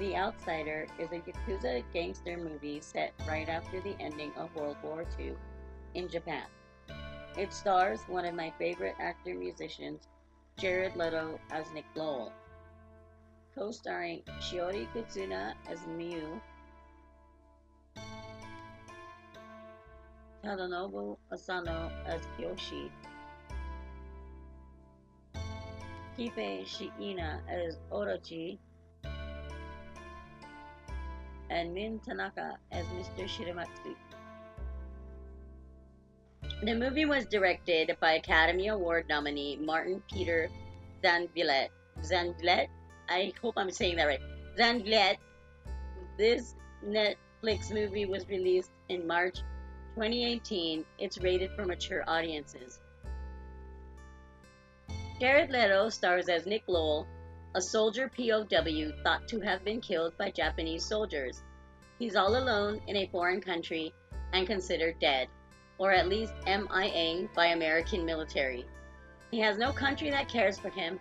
The Outsider is a Yakuza gangster movie set right after the ending of World War II in Japan. It stars one of my favorite actor-musicians, Jared Leto as Nick Lowell, co-starring Shiori Kutsuna as Miyu, Tadanobu Asano as Kyoshi, Kipe Shiina as Orochi, and Min Tanaka as Mr. Shiramatsu. The movie was directed by Academy Award nominee Martin Peter Zandvillet. Zandvillet? I hope I'm saying that right. Zandvillet. This Netflix movie was released in March 2018. It's rated for mature audiences. Jared Leto stars as Nick Lowell, a soldier POW thought to have been killed by Japanese soldiers. He's all alone in a foreign country and considered dead, or at least MIA by American military. He has no country that cares for him.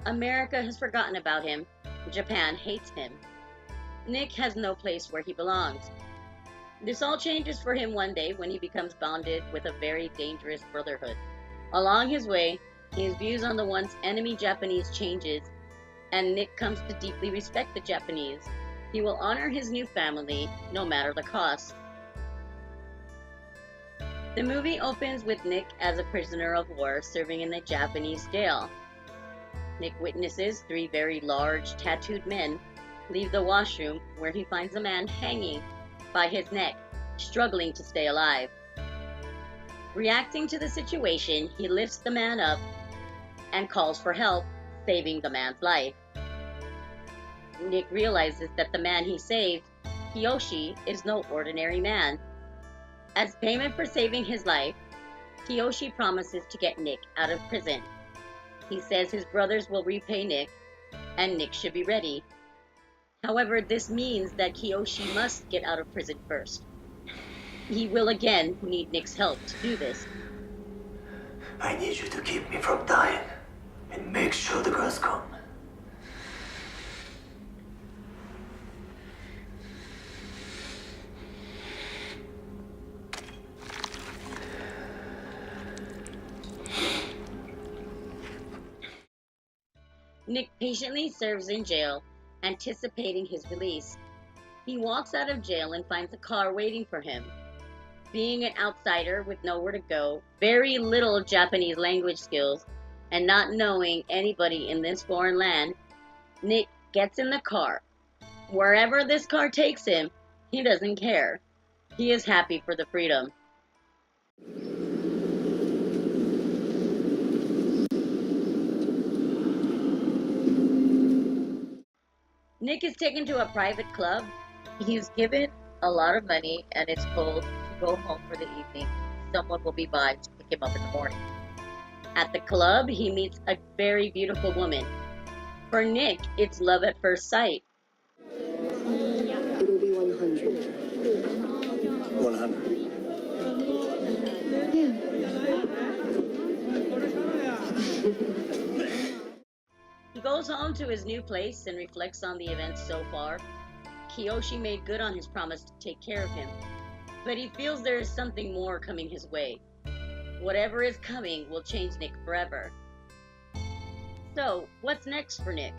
America has forgotten about him. Japan hates him. Nick has no place where he belongs. This all changes for him one day when he becomes bonded with a very dangerous brotherhood. Along his way, his views on the once enemy Japanese changes, and Nick comes to deeply respect the Japanese. He will honor his new family, no matter the cost. The movie opens with Nick as a prisoner of war serving in a Japanese jail. Nick witnesses three very large, tattooed men leave the washroom where he finds a man hanging by his neck, struggling to stay alive. Reacting to the situation, he lifts the man up and calls for help, saving the man's life. Nick realizes that the man he saved, Kiyoshi, is no ordinary man. As payment for saving his life, Kiyoshi promises to get Nick out of prison. He says his brothers will repay Nick, and Nick should be ready. However, this means that Kiyoshi must get out of prison first. He will again need Nick's help to do this. I need you to keep me from dying, and make sure the girls come. Nick patiently serves in jail, anticipating his release. He walks out of jail and finds a car waiting for him. Being an outsider with nowhere to go, very little Japanese language skills, and not knowing anybody in this foreign land, Nick gets in the car. Wherever this car takes him, he doesn't care. He is happy for the freedom. Nick is taken to a private club. He's given a lot of money and is told to go home for the evening. Someone will be by to pick him up in the morning. At the club, he meets a very beautiful woman. For Nick, it's love at first sight. It'll be 100. 100. He goes home to his new place and reflects on the events so far. Kiyoshi made good on his promise to take care of him, but he feels there is something more coming his way. Whatever is coming will change Nick forever. So, what's next for Nick?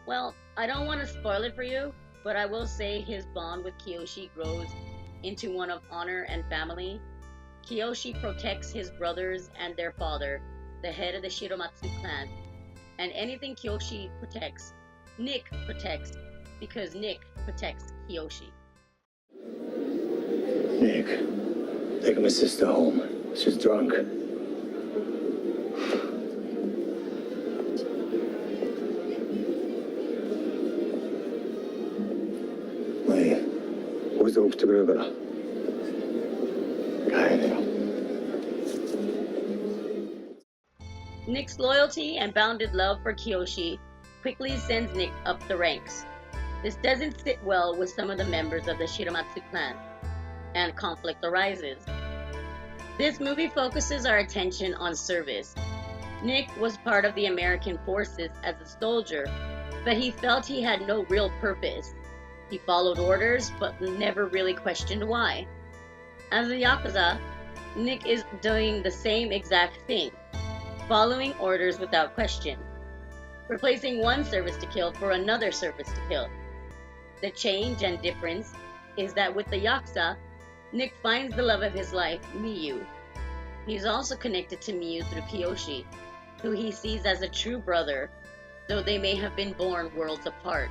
Well, I don't want to spoil it for you, but I will say his bond with Kiyoshi grows into one of honor and family. Kiyoshi protects his brothers and their father, the head of the Shiramatsu clan. And anything Kiyoshi protects, Nick protects, because Nick protects Kiyoshi. Nick, take my sister home. She's drunk. Wait, 거기서 오프트 그럴 거라. 가야 돼요. Nick's loyalty and bounded love for Kiyoshi quickly sends Nick up the ranks. This doesn't sit well with some of the members of the Shiramatsu clan, and conflict arises. This movie focuses our attention on service. Nick was part of the American forces as a soldier, but he felt he had no real purpose. He followed orders, but never really questioned why. As a Yakuza, Nick is doing the same exact thing, following orders without question, replacing one service to kill for another service to kill. The change and difference is that with the Yakuza, Nick finds the love of his life, Miyu. He's also connected to Miyu through Kiyoshi, who he sees as a true brother, though they may have been born worlds apart.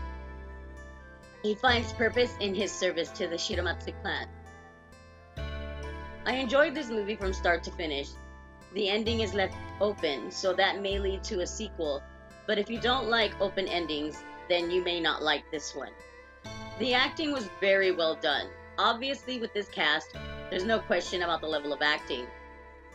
He finds purpose in his service to the Shiramatsu clan. I enjoyed this movie from start to finish. The ending is left open, so that may lead to a sequel, but if you don't like open endings, then you may not like this one. The acting was very well done. Obviously, with this cast, there's no question about the level of acting.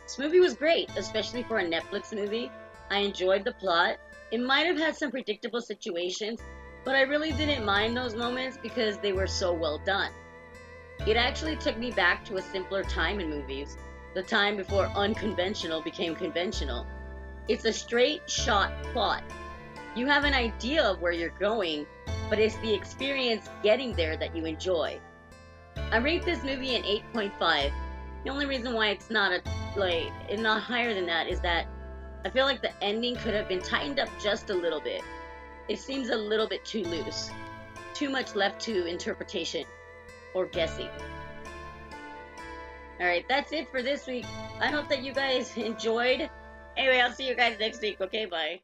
This movie was great, especially for a Netflix movie. I enjoyed the plot. It might have had some predictable situations, but I really didn't mind those moments because they were so well done. It actually took me back to a simpler time in movies, the time before unconventional became conventional. It's a straight shot plot. You have an idea of where you're going, but it's the experience getting there that you enjoy. I rate this movie an 8.5. The only reason why it's not higher than that is that I feel like the ending could have been tightened up just a little bit. It seems a little bit too loose. Too much left to interpretation or guessing. Alright, that's it for this week. I hope that you guys enjoyed. Anyway, I'll see you guys next week. Okay, bye.